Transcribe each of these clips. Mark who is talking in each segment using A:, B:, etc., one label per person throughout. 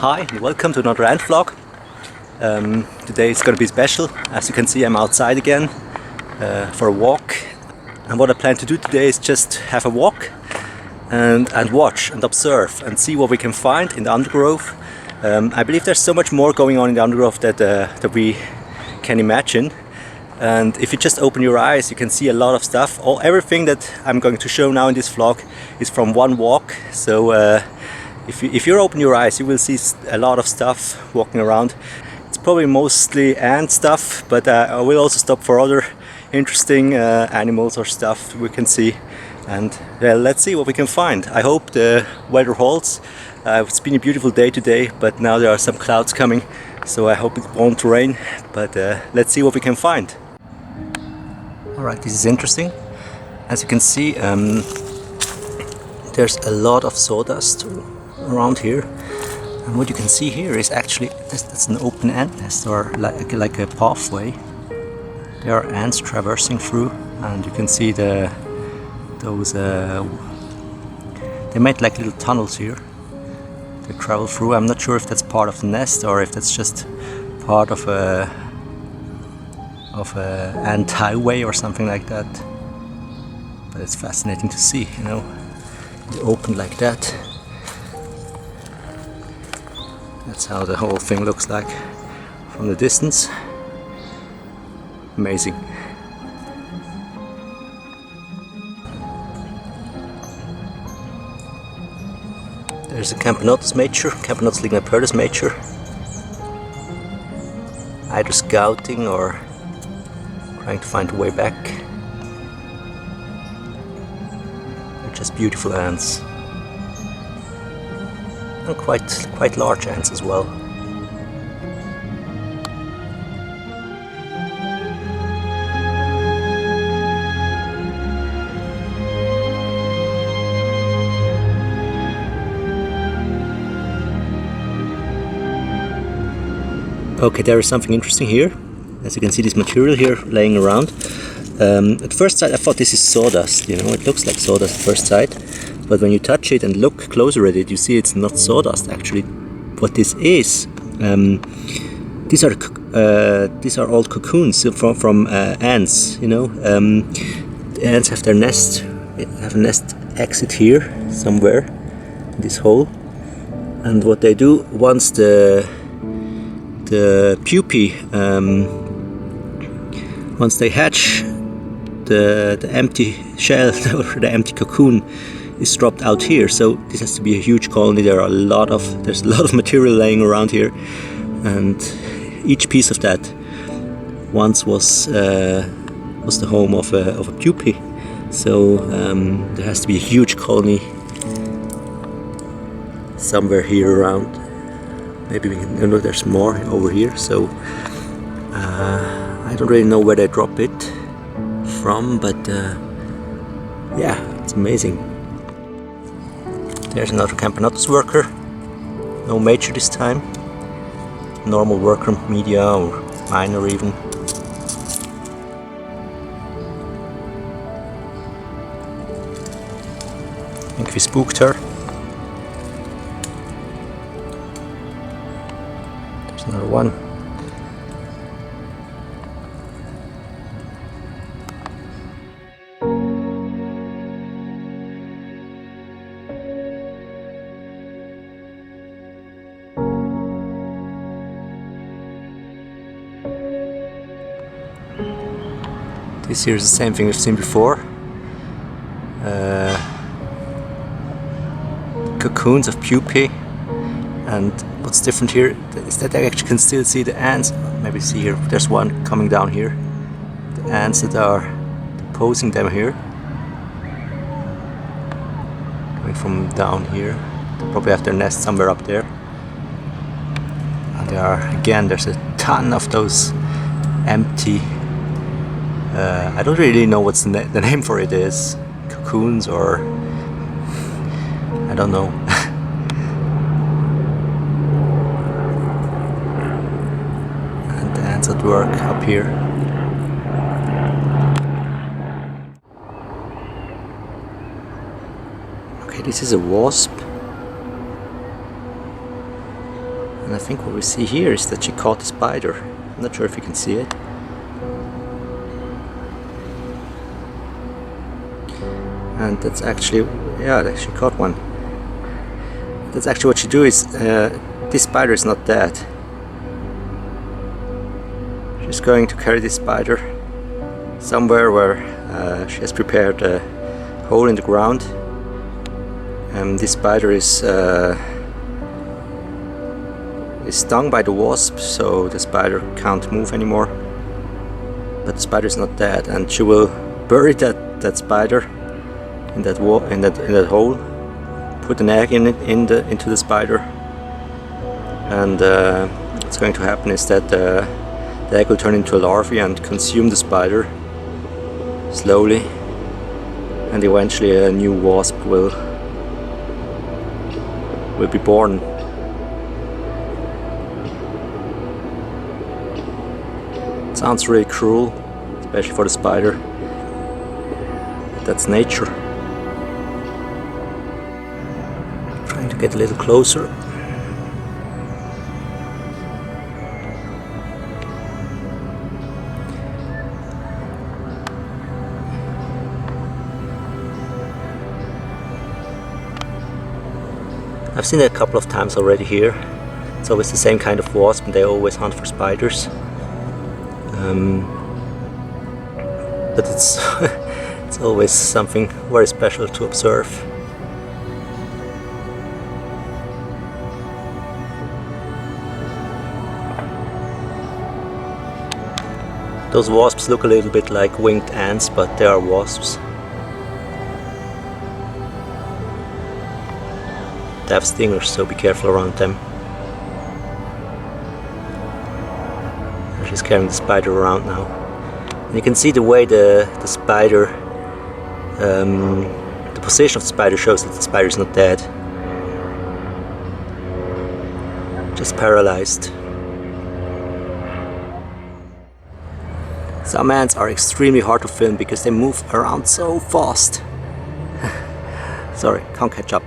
A: Hi and welcome to another ant vlog. Today it's going to be special. As you can see, I'm outside again for a walk, and what I plan to do today is just have a walk and watch and observe and see what we can find in the undergrowth. I believe there's so much more going on in the undergrowth that we can imagine, and if you just open your eyes you can see a lot of stuff. Everything that I'm going to show now in this vlog is from one walk, so if you open your eyes, you will see a lot of stuff walking around. It's probably mostly ant stuff, but I will also stop for other interesting animals or stuff we can see. And let's see what we can find. I hope the weather holds. It's been a beautiful day today, but now there are some clouds coming, so I hope it won't rain. But let's see what we can find. Alright, this is interesting. As you can see, there's a lot of sawdust around here, and what you can see here is actually that's an open ant nest, or like a pathway. There are ants traversing through, and you can see those they made like little tunnels here. They travel through. I'm not sure if that's part of the nest or if that's just part of a ant highway or something like that. But it's fascinating to see, you know, they open like that. That's how the whole thing looks like from the distance. Amazing. There's a Camponotus major, Camponotus lignipertus major, either scouting or trying to find a way back. They're just beautiful ants. And quite large ants as well. Okay, there is something interesting here. As you can see, this material here laying around. At first sight I thought this is sawdust, you know, it looks like sawdust at first sight. But when you touch it and look closer at it, you see it's not sawdust actually. What this is, these are old cocoons from ants. You know, the ants have their nest, have a nest exit here somewhere in this hole. And what they do once the pupae, once they hatch, the empty shell or the empty cocoon is dropped out here. So this has to be a huge colony. There's a lot of material laying around here, and each piece of that once was the home of a pupae. So there has to be a huge colony somewhere here around. Maybe we can look. There's more over here. So I don't really know where they drop it from, but yeah, it's amazing. There's another Camponotus worker, no major this time, normal worker, media or minor even. I think we spooked her. There's another one. This here is the same thing we've seen before. Cocoons of pupae, and what's different here is that I actually can still see the ants. Maybe see here, there's one coming down here. The ants that are posing them here, coming from down here. They probably have their nest somewhere up there. And there are, again, there's a ton of those empty, I don't really know what's the name for it is, cocoons or I don't know. And the ants at work up here. Okay, this is a wasp. And I think what we see here is that she caught the spider. I'm not sure if you can see it. And that's actually, yeah, she caught one. That's actually what she do is, this spider is not dead. She's going to carry this spider somewhere where she has prepared a hole in the ground. This spider is stung by the wasp, so the spider can't move anymore. But the spider is not dead, and she will bury that spider in that hole, put an egg into the spider, and what's going to happen is that the egg will turn into a larvae and consume the spider slowly, and eventually a new wasp will be born. It sounds really cruel, especially for the spider. But that's nature. Trying to get a little closer. I've seen it a couple of times already here. It's always the same kind of wasp, and they always hunt for spiders. But it's it's always something very special to observe. Those wasps look a little bit like winged ants, but they are wasps. They have stingers, so be careful around them. She's carrying the spider around now. And you can see the way the spider, the position of the spider shows that the spider is not dead. Just paralyzed. Some ants are extremely hard to film because they move around so fast. Sorry, can't catch up.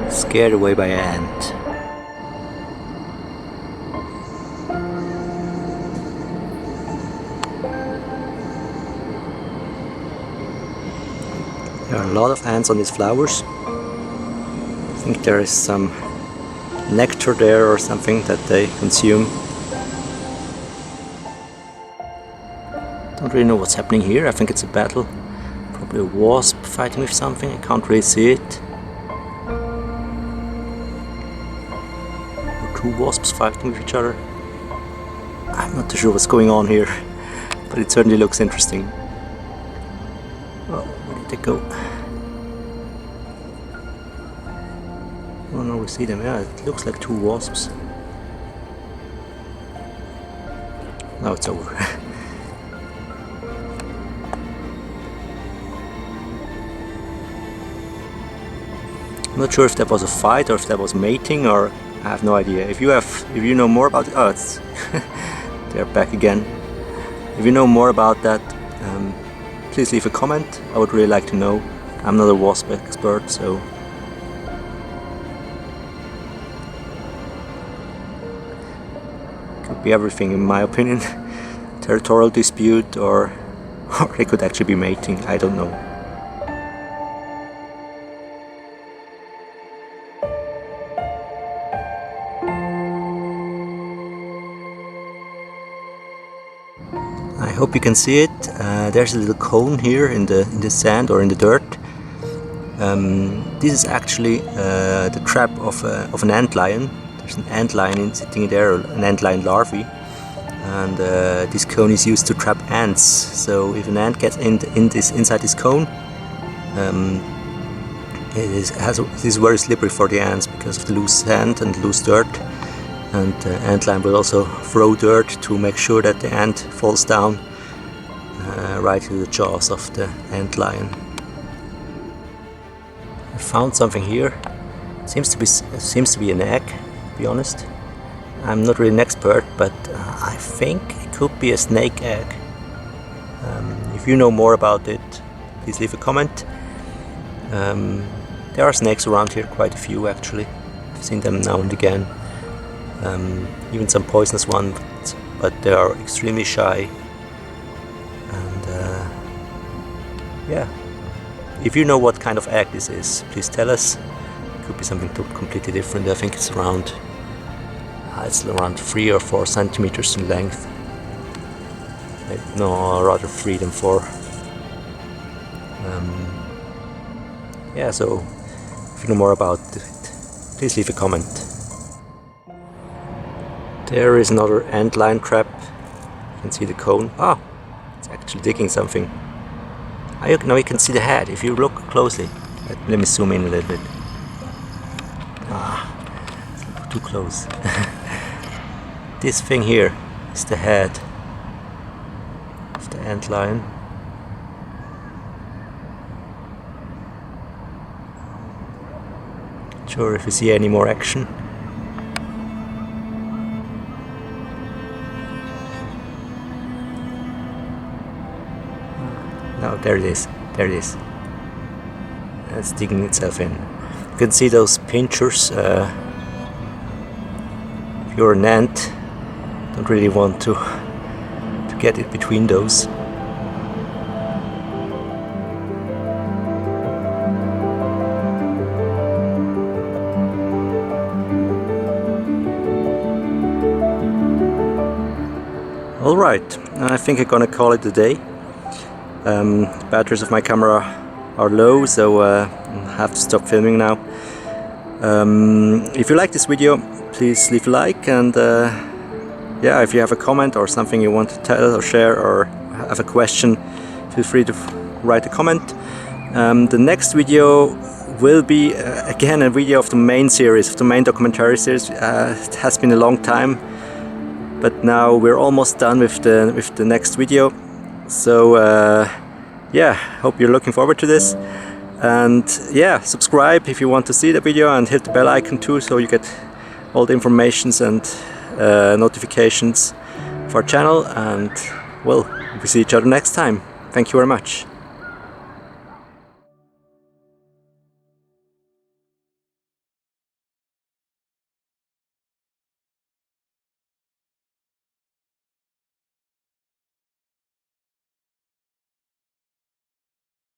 A: Scared away by an ant. There are a lot of ants on these flowers. I think there is some nectar there or something that they consume. Don't really know what's happening here. I think it's a battle. Probably a wasp fighting with something. I can't really see it. Two wasps fighting with each other. I'm not too sure what's going on here, but it certainly looks interesting. Oh, where did they go? Oh no, we see them. Yeah, it looks like two wasps. Now it's over. I'm not sure if that was a fight or if that was mating, or I have no idea. If you know more about it, oh, it's they're back again. If you know more about that, please leave a comment. I would really like to know. I'm not a wasp expert, so could be everything in my opinion. Territorial dispute, or they could actually be mating. I don't know. I hope you can see it. There's a little cone here in the sand or in the dirt. This is actually the trap of an antlion. There's an antlion sitting there, an antlion larvae, and this cone is used to trap ants. So if an ant gets inside this cone, it is very slippery for the ants because of the loose sand and loose dirt, and the antlion will also throw dirt to make sure that the ant falls down right into the jaws of the antlion. I found something here. Seems to be an egg, to be honest. I'm not really an expert, but I think it could be a snake egg. If you know more about it, please leave a comment. There are snakes around here, quite a few actually. I've seen them now and again. Even some poisonous ones, but they are extremely shy. And yeah, if you know what kind of egg this is, please tell us. It could be something completely different. I think it's around 3 or 4 centimeters in length. No, rather 3 than 4. Yeah, so if you know more about it, please leave a comment. There is another antlion trap. You can see the cone. Ah, it's actually digging something. Now you can see the head if you look closely. Let me zoom in a little bit. Ah, too close. This thing here is the head of the antlion. Not sure if you see any more action. No, there it is. There it is. It's digging itself in. You can see those pinchers. If you're an ant, don't really want to get it between those. Alright, I think I'm gonna call it a day. Batteries of my camera are low, so I have to stop filming now. If you like this video, please leave a like, and yeah, if you have a comment or something you want to tell or share or have a question, feel free to write a comment. The next video will be again a video of the main series, of the main documentary series. It has been a long time, but now we're almost done with the next video. So yeah, hope you're looking forward to this, and yeah, subscribe if you want to see the video, and hit the bell icon too, so you get all the informations and notifications for our channel. And well, we see each other next time. Thank you very much.